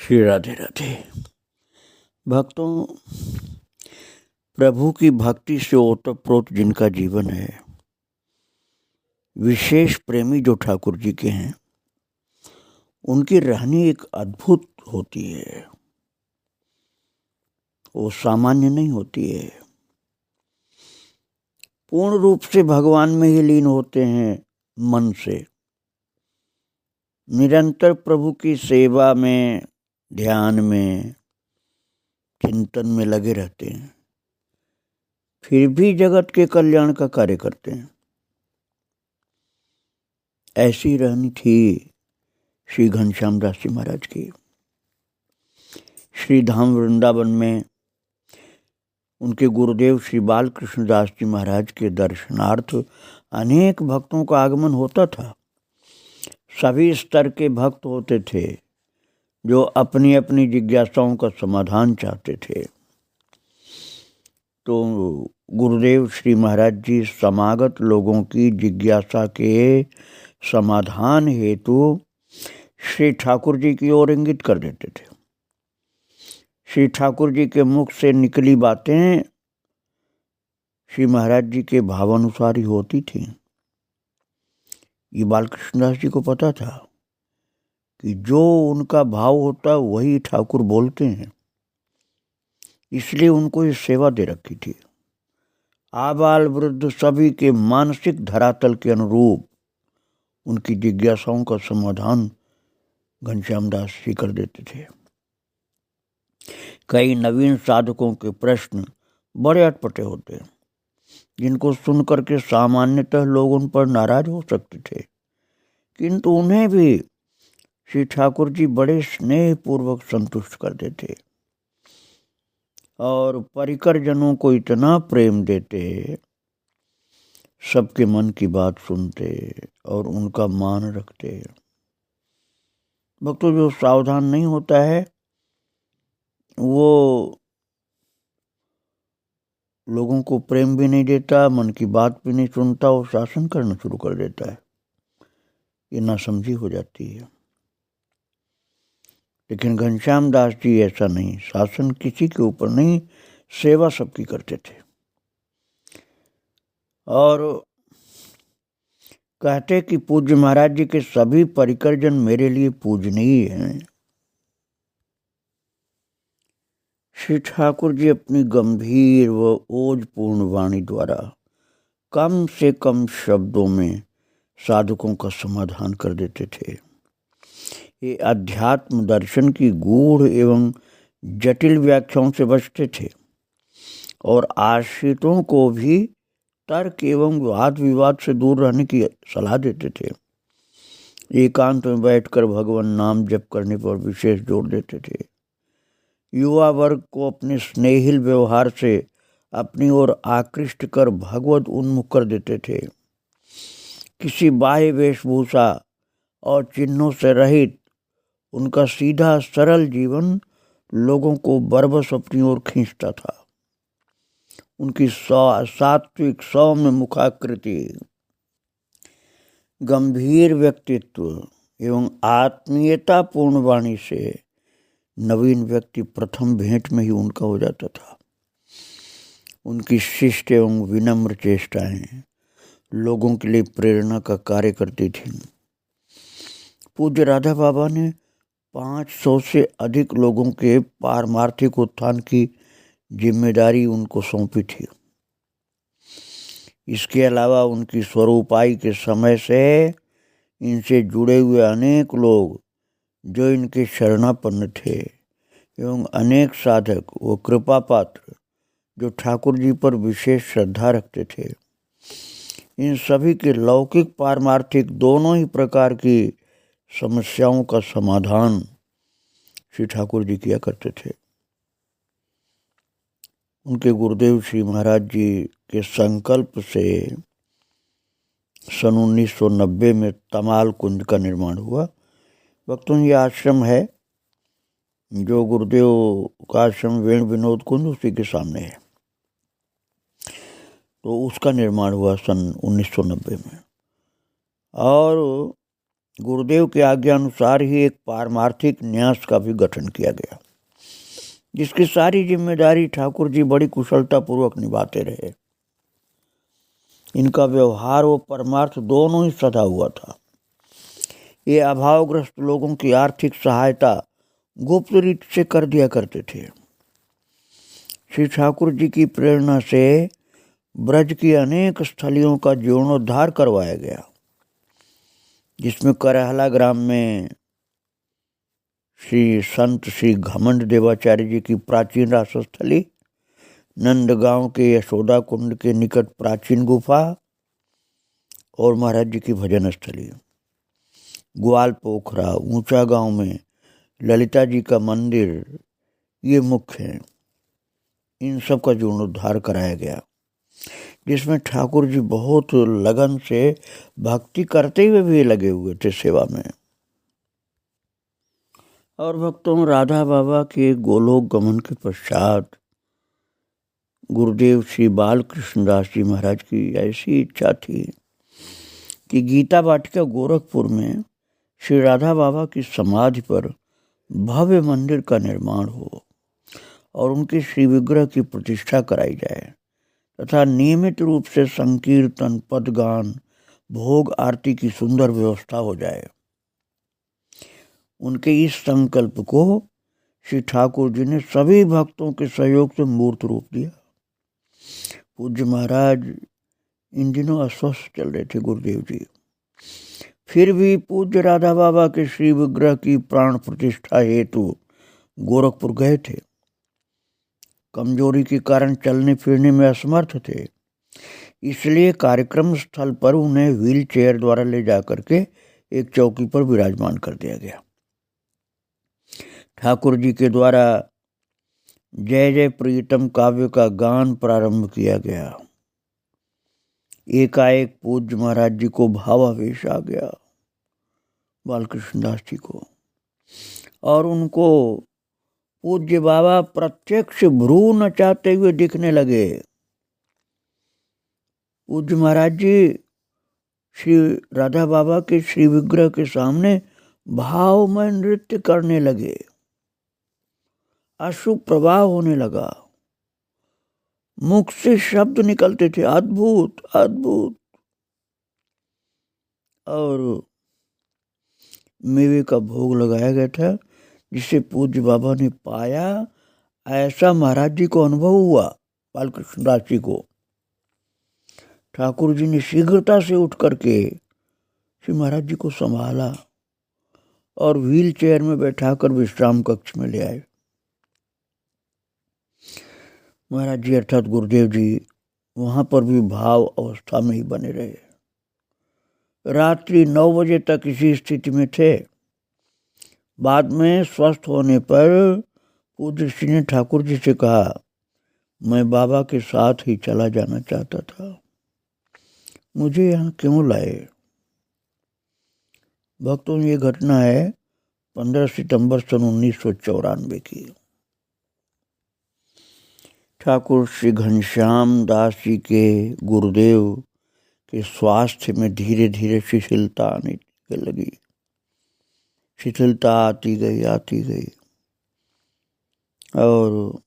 श्री राधे राधे। भक्तों, प्रभु की भक्ति से ओतप्रोत जिनका जीवन है, विशेष प्रेमी जो ठाकुर जी के हैं, उनकी रहनी एक अद्भुत होती है। वो सामान्य नहीं होती है। पूर्ण रूप से भगवान में ही लीन होते हैं। मन से निरंतर प्रभु की सेवा में, ध्यान में, चिंतन में लगे रहते हैं। फिर भी जगत के कल्याण का कार्य करते हैं। ऐसी रहनी थी श्री घनश्याम दास जी महाराज की। श्री धाम वृंदावन में उनके गुरुदेव श्री बाल कृष्ण दास जी महाराज के दर्शनार्थ अनेक भक्तों का आगमन होता था। सभी स्तर के भक्त होते थे जो अपनी अपनी जिज्ञासाओं का समाधान चाहते थे। तो गुरुदेव श्री महाराज जी समागत लोगों की जिज्ञासा के समाधान हेतु श्री ठाकुर जी की ओर इंगित कर देते थे। श्री ठाकुर जी के मुख से निकली बातें श्री महाराज जी के भावानुसार ही होती थी। ये बालकृष्णदास जी को पता था कि जो उनका भाव होता वही ठाकुर बोलते हैं, इसलिए उनको ये सेवा दे रखी थी। आबाल वृद्ध सभी के मानसिक धरातल के अनुरूप उनकी जिज्ञासाओं का समाधान घनश्याम दास जी कर देते थे। कई नवीन साधकों के प्रश्न बड़े अटपटे होते हैं, जिनको सुनकर के सामान्यतः लोग उन पर नाराज हो सकते थे, किंतु उन्हें भी श्री ठाकुर जी बड़े स्नेह पूर्वक संतुष्ट कर देते और परिकर जनों को इतना प्रेम देते, सबके मन की बात सुनते और उनका मान रखते। भक्तों, जो सावधान नहीं होता है वो लोगों को प्रेम भी नहीं देता, मन की बात भी नहीं सुनता और शासन करना शुरू कर देता है। ये नासमझी हो जाती है। लेकिन घनश्याम दास जी ऐसा नहीं, शासन किसी के ऊपर नहीं, सेवा सबकी करते थे। और कहते कि पूज्य महाराज जी के सभी परिकरजन मेरे लिए पूजनीय हैं। श्री ठाकुर जी अपनी गंभीर व ओजपूर्ण वाणी द्वारा कम से कम शब्दों में साधकों का समाधान कर देते थे। ये अध्यात्म दर्शन की गूढ़ एवं जटिल व्याख्याओं से बचते थे और आश्रितों को भी तर्क एवं वाद विवाद से दूर रहने की सलाह देते थे। एकांत में बैठकर भगवान नाम जप करने पर विशेष जोर देते थे। युवा वर्ग को अपने स्नेहिल व्यवहार से अपनी ओर आकृष्ट कर भगवत उन्मुख कर देते थे। किसी बाह्य वेशभूषा और चिन्हों से रहित उनका सीधा सरल जीवन लोगों को बरबस अपनी ओर खींचता था। उनकी सात्विक सौम्य मुखाकृति, गंभीर व्यक्तित्व एवं आत्मीयतापूर्ण वाणी से नवीन व्यक्ति प्रथम भेंट में ही उनका हो जाता था। उनकी शिष्ट एवं विनम्र चेष्टाएं लोगों के लिए प्रेरणा का कार्य करती थी। पूज्य राधा बाबा ने 500 से अधिक लोगों के पारमार्थिक उत्थान की जिम्मेदारी उनको सौंपी थी। इसके अलावा उनकी स्वरूपाई के समय से इनसे जुड़े हुए अनेक लोग जो इनके शरणापन्न थे एवं अनेक साधक व कृपा पात्र जो ठाकुर जी पर विशेष श्रद्धा रखते थे, इन सभी के लौकिक पारमार्थिक दोनों ही प्रकार की समस्याओं का समाधान श्री ठाकुर जी किया करते थे। उनके गुरुदेव श्री महाराज जी के संकल्प से सन 1990 में तमाल कुंज का निर्माण हुआ। भक्तों, ये आश्रम है जो गुरुदेव का आश्रम वेण विनोद कुंज उसी के सामने है। तो उसका निर्माण हुआ सन 1990 में। और गुरुदेव की आज्ञा अनुसार ही एक पारमार्थिक न्यास का भी गठन किया गया, जिसकी सारी जिम्मेदारी ठाकुर जी बड़ी कुशलता पूर्वक निभाते रहे। इनका व्यवहार व परमार्थ दोनों ही सधा हुआ था। ये अभावग्रस्त लोगों की आर्थिक सहायता गुप्त रीत से कर दिया करते थे। श्री ठाकुर जी की प्रेरणा से ब्रज की अनेक स्थलियों का जीर्णोद्धार करवाया गया, जिसमें करहला ग्राम में श्री घमंड देवाचार्य जी की प्राचीन रासस्थली, नंदगांव के यशोदा कुंड के निकट प्राचीन गुफा और महाराज जी की भजन स्थली, ग्वाल पोखरा ऊंचा गांव में ललिता जी का मंदिर, ये मुख्य हैं। इन सब का जीर्णोद्धार कराया गया, जिसमें ठाकुर जी बहुत लगन से भक्ति करते हुए भी लगे हुए थे सेवा में। और भक्तों, राधा बाबा के गोलोक गमन के पश्चात गुरुदेव श्री बाल कृष्णदास जी महाराज की ऐसी इच्छा थी कि गीता वाटिका गोरखपुर में श्री राधा बाबा की समाधि पर भव्य मंदिर का निर्माण हो और उनके श्री विग्रह की प्रतिष्ठा कराई जाए तथा नियमित रूप से संकीर्तन, पदगान, भोग आरती की सुंदर व्यवस्था हो जाए। उनके इस संकल्प को श्री ठाकुर जी ने सभी भक्तों के सहयोग से मूर्त रूप दिया। पूज्य महाराज इन दिनों अस्वस्थ चल रहे थे गुरुदेव जी, फिर भी पूज्य राधा बाबा के श्री विग्रह की प्राण प्रतिष्ठा हेतु गोरखपुर गए थे। कमजोरी के कारण चलने फिरने में असमर्थ थे, इसलिए कार्यक्रम स्थल पर उन्हें व्हील चेयर द्वारा ले जाकर के एक चौकी पर विराजमान कर दिया गया। ठाकुर जी के द्वारा जय जय प्रीतम काव्य का गान प्रारंभ किया गया। एकाएक पूज्य महाराज जी को भावावेश आ गया, बालकृष्ण दास जी को, और उनको पूज्य बाबा प्रत्यक्ष भ्रू नचाते हुए दिखने लगे। पूज्य महाराज जी श्री राधा बाबा के श्री विग्रह के सामने भावमय नृत्य करने लगे, अशुभ प्रवाह होने लगा, मुख से शब्द निकलते थे, अद्भुत अद्भुत। और मेवे का भोग लगाया गया था, जिसे पूज्य बाबा ने पाया, ऐसा महाराज जी को अनुभव हुआ। बालकृष्ण दास जी को ठाकुर जी ने शीघ्रता से उठ करके श्री महाराज जी को संभाला और व्हील चेयर में बैठाकर विश्राम कक्ष में ले आए। महाराज जी अर्थात गुरुदेव जी वहां पर भी भाव अवस्था में ही बने रहे। रात्रि 9 बजे तक इसी स्थिति में थे। बाद में स्वस्थ होने पर पूज्य श्री ने ठाकुर जी से कहा, मैं बाबा के साथ ही चला जाना चाहता था, मुझे यहाँ क्यों लाए। भक्तों, ये घटना है 15 सितंबर सन 1994 की। ठाकुर श्री घनश्याम दास जी के गुरुदेव के स्वास्थ्य में धीरे धीरे शिथिलता आने लगी। शिथिलता आती गई और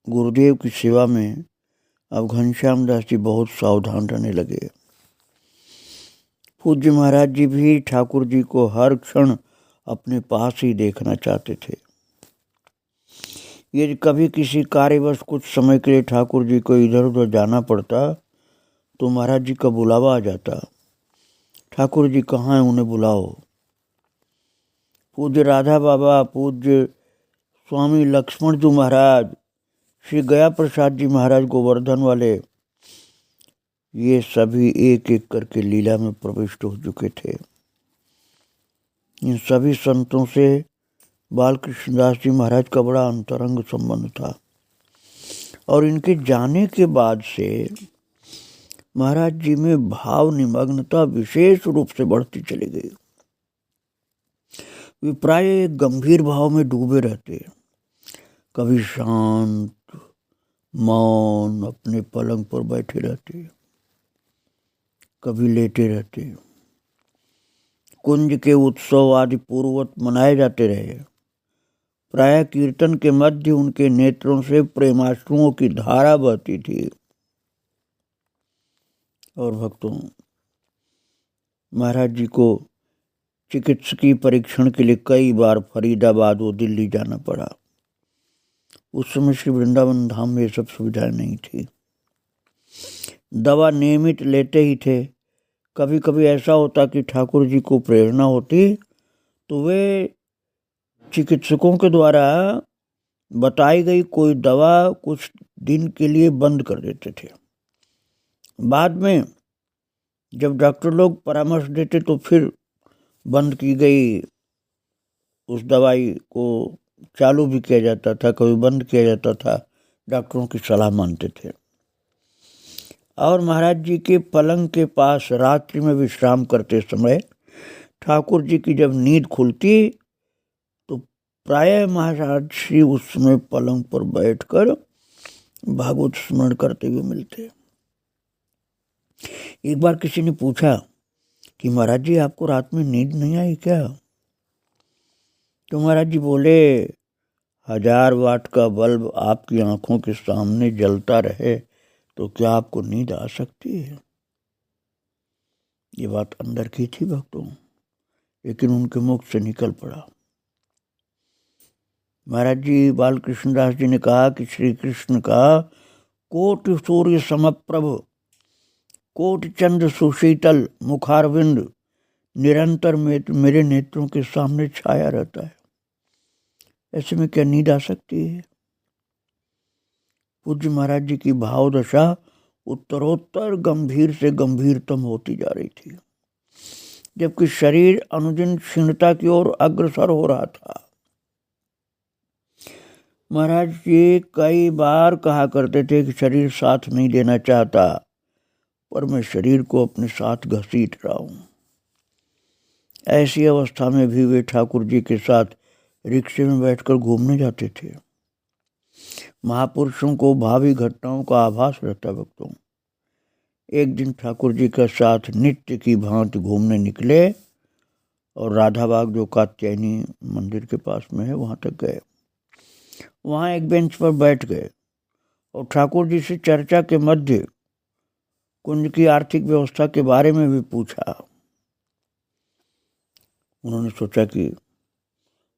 गुरुदेव की सेवा में अब घनश्याम दास जी बहुत सावधान रहने लगे। पूज्य महाराज जी भी ठाकुर जी को हर क्षण अपने पास ही देखना चाहते थे। यदि कभी किसी कार्यवश कुछ समय के लिए ठाकुर जी को इधर उधर जाना पड़ता तो महाराज जी का बुलावा आ जाता, ठाकुर जी कहाँ हैं, उन्हें बुलाओ। पूज्य राधा बाबा, पूज्य स्वामी लक्ष्मण जी महाराज, श्री गया प्रसाद जी महाराज गोवर्धन वाले, ये सभी एक एक करके लीला में प्रविष्ट हो चुके थे। इन सभी संतों से बालकृष्ण दास जी महाराज का बड़ा अंतरंग संबंध था और इनके जाने के बाद से महाराज जी में भाव निमग्नता विशेष रूप से बढ़ती चली गई। वे प्राय गंभीर भाव में डूबे रहते, कभी शांत मौन अपने पलंग पर बैठे रहते, कभी लेटे रहते। कुंज के उत्सव आदि पूर्ववत मनाए जाते रहे। प्रायः कीर्तन के मध्य उनके नेत्रों से प्रेमाश्रुओं की धारा बहती थी। और भक्तों, महाराज जी को चिकित्सकीय परीक्षण के लिए कई बार फरीदाबाद व दिल्ली जाना पड़ा। उस समय श्री वृंदावन धाम में ये सब सुविधाएं नहीं थी। दवा नियमित लेते ही थे। कभी कभी ऐसा होता कि ठाकुर जी को प्रेरणा होती तो वे चिकित्सकों के द्वारा बताई गई कोई दवा कुछ दिन के लिए बंद कर देते थे। बाद में जब डॉक्टर लोग परामर्श देते तो फिर बंद की गई उस दवाई को चालू भी किया जाता था, कभी बंद किया जाता था। डॉक्टरों की सलाह मानते थे। और महाराज जी के पलंग के पास रात्रि में विश्राम करते समय ठाकुर जी की जब नींद खुलती तो प्रायः महाराज श्री उस समय पलंग पर बैठकर भागवत स्मरण करते हुए मिलते। एक बार किसी ने पूछा कि महाराज जी आपको रात में नींद नहीं आई क्या? तो महाराज जी बोले, 1000 वाट का बल्ब आपकी आंखों के सामने जलता रहे तो क्या आपको नींद आ सकती है? ये बात अंदर की थी भक्तों, लेकिन उनके मुख से निकल पड़ा। महाराज जी बालकृष्ण दास जी ने कहा कि श्री कृष्ण का कोटि सूर्य समप्रभ, कोटि चंद्र सुशीतल मुखारविंद निरंतर मेरे नेत्रों के सामने छाया रहता है। ऐसे में क्या नींद आ सकती है? पूज्य महाराज जी की भाव दशा उत्तरोत्तर गंभीर से गंभीरतम होती जा रही थी, जबकि शरीर अनुदिन क्षीणता की ओर अग्रसर हो रहा था। महाराज जी कई बार कहा करते थे कि शरीर साथ नहीं देना चाहता, पर मैं शरीर को अपने साथ घसीट रहा हूं। ऐसी अवस्था में भी वे ठाकुर जी के साथ रिक्शे में बैठकर घूमने जाते थे। महापुरुषों को भावी घटनाओं का आभास रहता भक्तों। एक दिन ठाकुर जी के साथ नित्य की भांति घूमने निकले और राधाबाग जो कात्यायनी मंदिर के पास में है वहां तक गए। वहां एक बेंच पर बैठ गए और ठाकुर जी से चर्चा के मध्य कुंज की आर्थिक व्यवस्था के बारे में भी पूछा। उन्होंने सोचा कि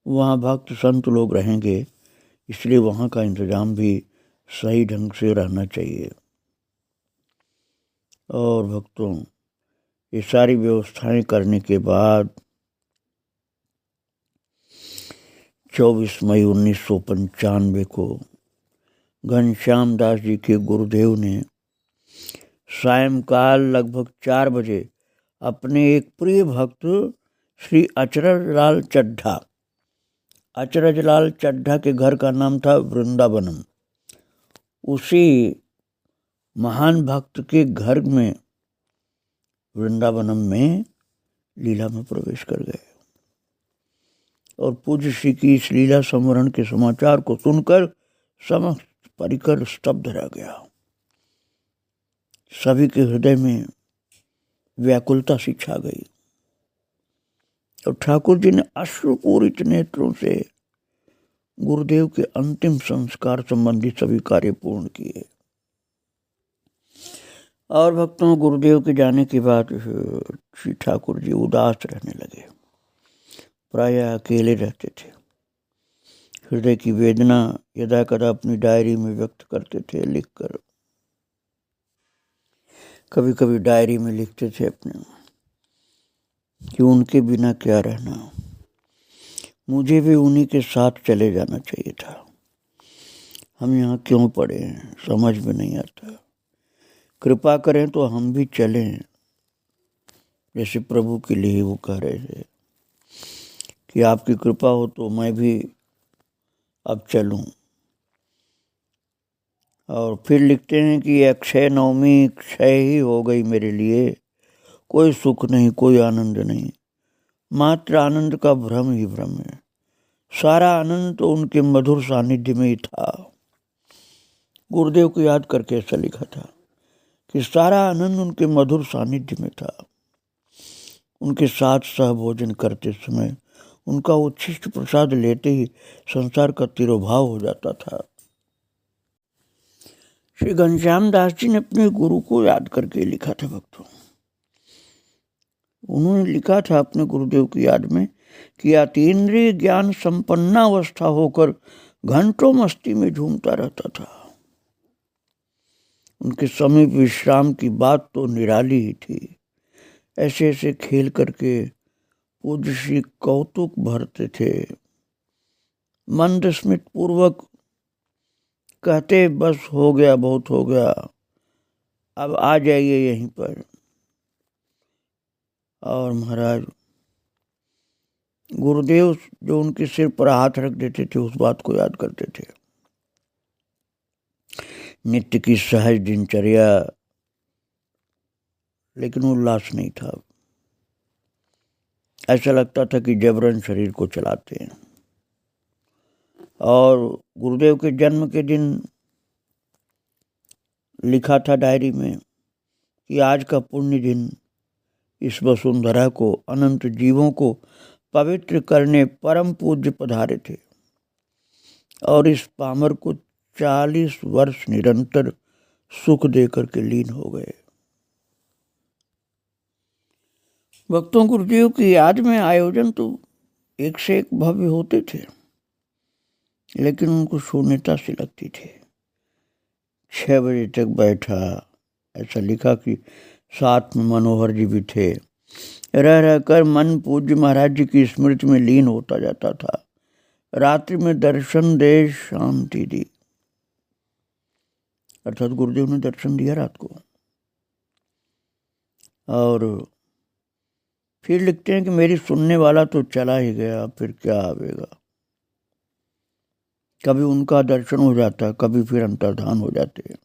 वहाँ भक्त संत लोग रहेंगे, इसलिए वहाँ का इंतजाम भी सही ढंग से रहना चाहिए। और भक्तों, ये सारी व्यवस्थाएं करने के बाद 24 मई 1995 को घनश्याम दास जी के गुरुदेव ने सायंकाल लगभग 4 बजे अपने एक प्रिय भक्त श्री अचरजलाल चड्ढा के घर का नाम था वृंदावनम, उसी महान भक्त के घर में वृंदावनम में लीला में प्रवेश कर गए। और पूज्य श्री की इस लीला संवरण के समाचार को सुनकर समस्त परिकर स्तब्ध रह गया। सभी के हृदय में व्याकुलता सी छा गई और ठाकुर जी ने अश्रुपूरित नेत्रों से गुरुदेव के अंतिम संस्कार संबंधी सभी कार्य पूर्ण किए। और भक्तों, गुरुदेव के जाने के बाद श्री ठाकुर जी उदास रहने लगे, प्रायः अकेले रहते थे। हृदय की वेदना यदा कदा अपनी डायरी में व्यक्त करते थे लिखकर। कभी कभी डायरी में लिखते थे अपने कि उनके बिना क्या रहना, मुझे भी उन्हीं के साथ चले जाना चाहिए था। हम यहाँ क्यों पड़े हैं समझ में नहीं आता। कृपा करें तो हम भी चलें, जैसे प्रभु के लिए वो कह रहे थे कि आपकी कृपा हो तो मैं भी अब चलूं। और फिर लिखते हैं कि अक्षय नवमी क्षय ही हो गई मेरे लिए, कोई सुख नहीं, कोई आनंद नहीं, मात्र आनंद का भ्रम ही भ्रम है। सारा आनंद तो उनके मधुर सानिध्य में ही था। गुरुदेव को याद करके ऐसा लिखा था कि सारा आनंद उनके मधुर सानिध्य में था। उनके साथ सहभोजन करते समय उनका उच्छिष्ट प्रसाद लेते ही संसार का तिरोभाव हो जाता था। श्री घनश्याम दास जी ने अपने गुरु को याद करके लिखा था भक्तों। उन्होंने लिखा था अपने गुरुदेव की याद में कि अतीन्द्रिय ज्ञान संपन्नावस्था होकर घंटों मस्ती में झूमता रहता था। उनके समीप विश्राम की बात तो निराली ही थी। ऐसे ऐसे खेल करके पूज्य श्री कौतुक भरते थे। मंद स्मित पूर्वक कहते, बस हो गया, बहुत हो गया, अब आ जाइए यहीं पर। और महाराज गुरुदेव जो उनके सिर पर हाथ रख देते थे उस बात को याद करते थे। नित्य की सहज दिनचर्या, लेकिन उल्लास नहीं था। ऐसा लगता था कि जबरन शरीर को चलाते हैं। और गुरुदेव के जन्म के दिन लिखा था डायरी में कि आज का पुण्य दिन इस वसुंधरा को, अनंत जीवों को पवित्र करने परम पूज्य पधारे थे और इस पामर को 40 वर्ष निरंतर सुख देकर के लीन हो गए। भक्तों, गुरुदेव की याद में आयोजन तो एक से एक भव्य होते थे, लेकिन उनको शून्यता सी लगती थी। 6 बजे तक बैठा, ऐसा लिखा कि साथ में मनोहर जी भी थे। रह रहकर मन पूज्य महाराज जी की स्मृति में लीन होता जाता था। रात्रि में दर्शन दे शांति दी, अर्थात गुरुदेव ने दर्शन दिया रात को। और फिर लिखते हैं कि मेरी सुनने वाला तो चला ही गया, फिर क्या आवेगा। कभी उनका दर्शन हो जाता, कभी फिर अंतर्धान हो जाते।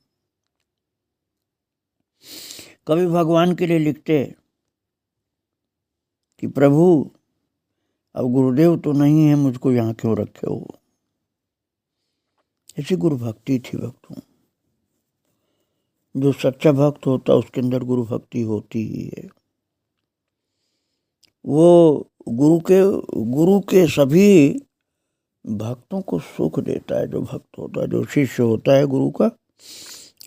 कभी भगवान के लिए लिखते कि प्रभु अब गुरुदेव तो नहीं है, मुझको यहाँ क्यों रखे हो। ऐसी गुरु भक्ति थी भक्तों। जो सच्चा भक्त होता उसके अंदर गुरु भक्ति होती ही है। वो गुरु के सभी भक्तों को सुख देता है। जो भक्त होता है, जो शिष्य होता है गुरु का,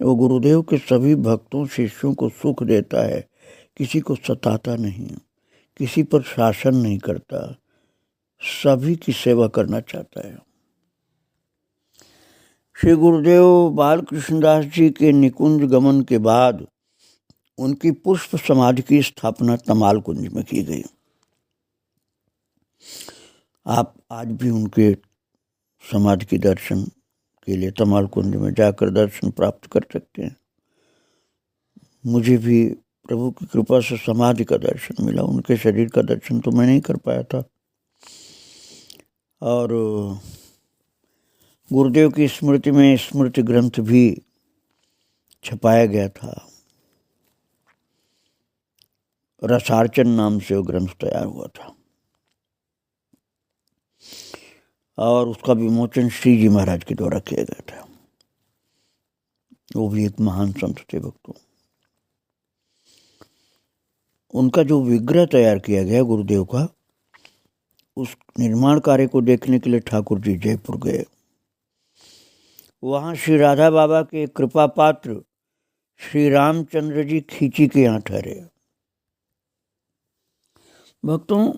वो गुरुदेव के सभी भक्तों शिष्यों को सुख देता है। किसी को सताता नहीं, किसी पर शासन नहीं करता, सभी की सेवा करना चाहता है। श्री गुरुदेव बाल कृष्णदास जी के निकुंज गमन के बाद उनकी पुष्प समाधि की स्थापना तमाल कुंज में की गई। आप आज भी उनके समाधि के दर्शन के लिए तमाल कुंज में जाकर दर्शन प्राप्त कर सकते हैं। मुझे भी प्रभु की कृपा से समाधि का दर्शन मिला, उनके शरीर का दर्शन तो मैं नहीं कर पाया था। और गुरुदेव की स्मृति में स्मृति ग्रंथ भी छपाया गया था। रसार्चन नाम से वो ग्रंथ तैयार हुआ था और उसका विमोचन श्री जी महाराज के द्वारा किया गया था। वो भी एक महान संत थे भक्तों। उनका जो विग्रह तैयार किया गया गुरुदेव का, उस निर्माण कार्य को देखने के लिए ठाकुर जी जयपुर गए। वहाँ श्री राधा बाबा के कृपा पात्र श्री रामचंद्र जी खींची के यहाँ ठहरे। भक्तों,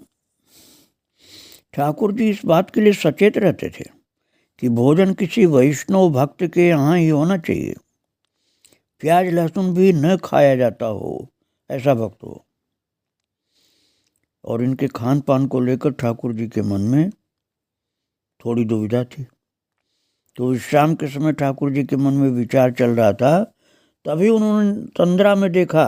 ठाकुर जी इस बात के लिए सचेत रहते थे कि भोजन किसी वैष्णव भक्त के यहाँ ही होना चाहिए। प्याज लहसुन भी न खाया जाता हो, ऐसा भक्त हो। और इनके खान पान को लेकर ठाकुर जी के मन में थोड़ी दुविधा थी। तो विश्राम के समय ठाकुर जी के मन में विचार चल रहा था, तभी उन्होंने तंद्रा में देखा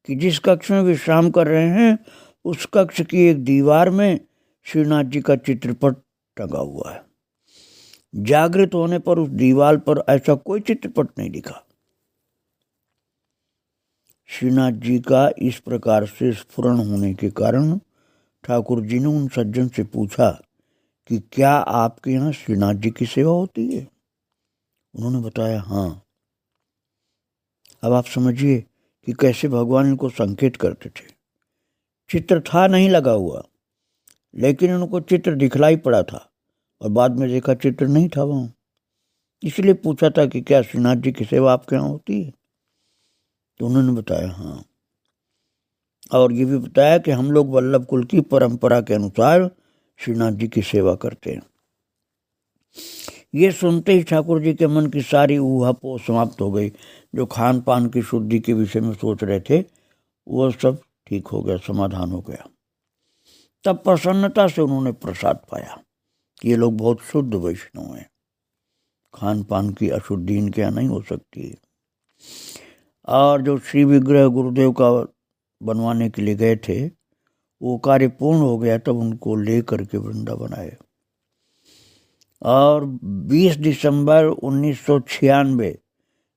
कि जिस कक्ष में विश्राम कर रहे हैं उस कक्ष की एक दीवार में श्रीनाथ जी का चित्रपट टंगा हुआ है। जागृत होने पर उस दीवार पर ऐसा कोई चित्रपट नहीं दिखा। श्रीनाथ जी का इस प्रकार से स्फुरण होने के कारण ठाकुर जी ने उन सज्जन से पूछा कि क्या आपके यहाँ श्रीनाथ जी की सेवा होती है। उन्होंने बताया हाँ। अब आप समझिए कि कैसे भगवान इनको संकेत करते थे चित्र था नहीं लगा हुआ, लेकिन उनको चित्र दिखलाई पड़ा था और बाद में देखा चित्र नहीं था वहाँ। इसलिए पूछा था कि क्या श्रीनाथ जी की सेवा आपके यहाँ होती है? तो उन्होंने बताया हाँ, और ये भी बताया कि हम लोग वल्लभ कुल की परंपरा के अनुसार श्रीनाथ जी की सेवा करते हैं। ये सुनते ही ठाकुर जी के मन की सारी ऊहापोह समाप्त हो गई। जो खान पान की शुद्धि के विषय में सोच रहे थे वो सब ठीक हो गया, समाधान हो गया। तब प्रसन्नता से उन्होंने प्रसाद पाया कि ये लोग बहुत शुद्ध वैष्णव हैं, खान पान की अशुद्धि इनके यहाँ नहीं हो सकती। और जो श्री विग्रह गुरुदेव का बनवाने के लिए गए थे वो कार्य पूर्ण हो गया, तब उनको ले करके वृंदावन आए। और 20 दिसंबर 1996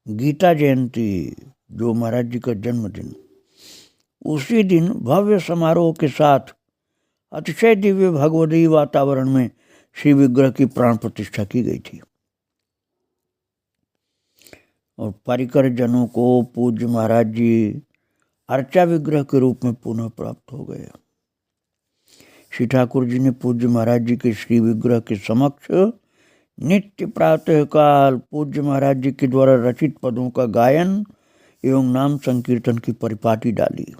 गीता जयंती, जो महाराज जी का जन्मदिन, उसी दिन भव्य समारोह के साथ अतिशय दिव्य भगवदीय वातावरण में श्री विग्रह की प्राण प्रतिष्ठा की गई थी। और परिकर जनों को पूज्य महाराज जी अर्चा विग्रह के रूप में पुनः प्राप्त हो गए। श्री ठाकुर जी ने पूज्य महाराज जी के श्री विग्रह के समक्ष नित्य प्रातः काल पूज्य महाराज जी के द्वारा रचित पदों का गायन एवं नाम संकीर्तन की परिपाटी डाली।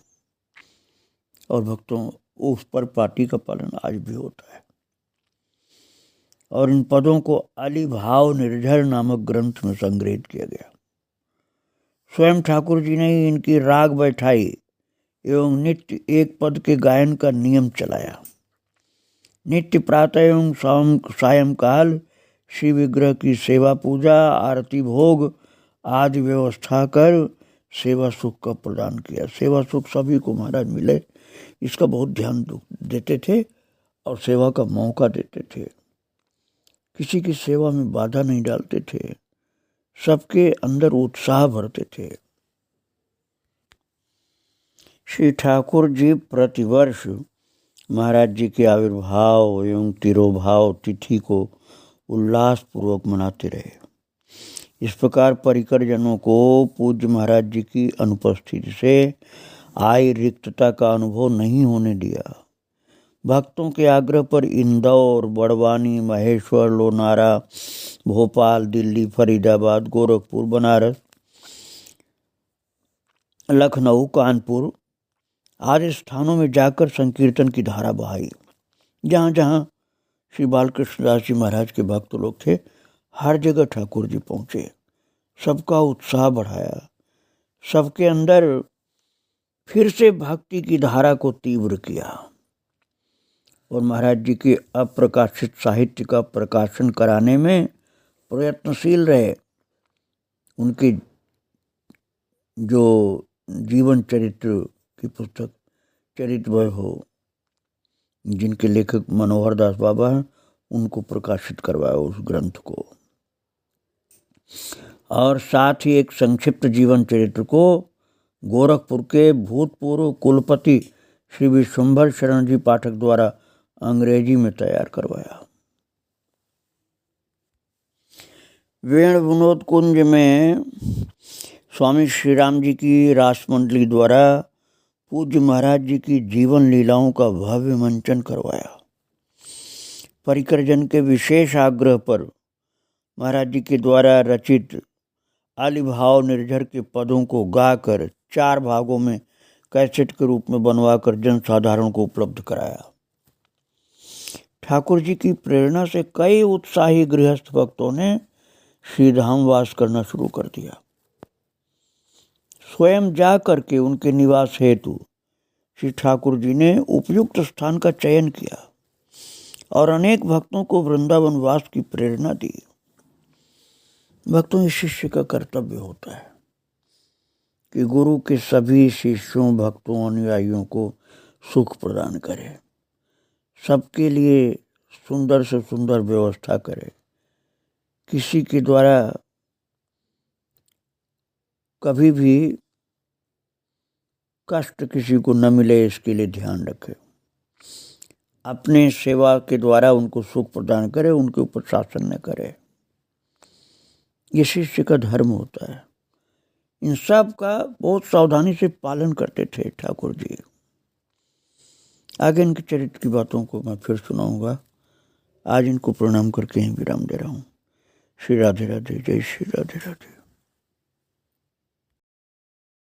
और भक्तों, उस परिपाटी का पालन आज भी होता है। और इन पदों को अली भाव निर्झर नामक ग्रंथ में संग्रहित किया गया। स्वयं ठाकुर जी ने ही इनकी राग बैठाई एवं नित्य एक पद के गायन का नियम चलाया। नित्य प्रातः एवं सायंकाल श्री विग्रह की सेवा पूजा आरती भोग आदि व्यवस्था कर सेवा सुख का प्रदान किया। सेवा सुख सभी को महाराज मिले, इसका बहुत ध्यान देते थे और सेवा का मौका देते थे। किसी की सेवा में बाधा नहीं डालते थे, सबके अंदर उत्साह भरते थे। श्री ठाकुर जी प्रतिवर्ष महाराज जी के आविर्भाव एवं तिरोभाव तिथि को उल्लास पूर्वक मनाते रहे। इस प्रकार परिकर जनों को पूज्य महाराज जी की अनुपस्थिति से आई रिक्तता का अनुभव नहीं होने दिया। भक्तों के आग्रह पर इंदौर, बड़वानी, महेश्वर, लोनारा, भोपाल, दिल्ली, फरीदाबाद, गोरखपुर, बनारस, लखनऊ, कानपुर आदि स्थानों में जाकर संकीर्तन की धारा बहाई। जहाँ जहाँ श्री बालकृष्णदास जी महाराज के भक्त लोग थे, हर जगह ठाकुर जी पहुँचे, सबका उत्साह बढ़ाया, सबके अंदर फिर से भक्ति की धारा को तीव्र किया। और महाराज जी के अप्रकाशित साहित्य का प्रकाशन कराने में प्रयत्नशील रहे। उनके जो जीवन चरित्र की पुस्तक चरितवय हो, जिनके लेखक मनोहर दास बाबा हैं, उनको प्रकाशित करवाया उस ग्रंथ को। और साथ ही एक संक्षिप्त जीवन चरित्र को गोरखपुर के भूतपूर्व कुलपति श्री विश्वंभर शरण जी पाठक द्वारा अंग्रेजी में तैयार करवाया। वेण विनोद कुंज में स्वामी श्री राम जी की रासमंडली द्वारा पूज्य महाराज जी की जीवन लीलाओं का भव्य मंचन करवाया। परिकरजन के विशेष आग्रह पर महाराज जी के द्वारा रचित आलिभाव निर्झर के पदों को गाकर 4 भागों में कैसेट के रूप में बनवाकर जनसाधारण को उपलब्ध कराया। ठाकुर जी की प्रेरणा से कई उत्साही गृहस्थ भक्तों ने श्रीधाम वास करना शुरू कर दिया। स्वयं जा करके उनके निवास हेतु श्री ठाकुर जी ने उपयुक्त स्थान का चयन किया और अनेक भक्तों को वृंदावन वास की प्रेरणा दी। भक्तों, इस शिष्य का कर्तव्य होता है कि गुरु के सभी शिष्यों, भक्तों, अनुयायियों को सुख प्रदान करे, सबके लिए सुंदर से सुंदर व्यवस्था करे, किसी के द्वारा कभी भी कष्ट किसी को न मिले, इसके लिए ध्यान रखे। अपने सेवा के द्वारा उनको सुख प्रदान करे, उनके ऊपर शासन न करे। ये शिष्य का धर्म होता है। इन सब का बहुत सावधानी से पालन करते थे ठाकुर जी। आगे इनके चरित्र की बातों को मैं फिर सुनाऊंगा। आज इनको प्रणाम करके ही विराम दे रहा हूँ। श्री राधे राधे, जय श्री राधे राधे।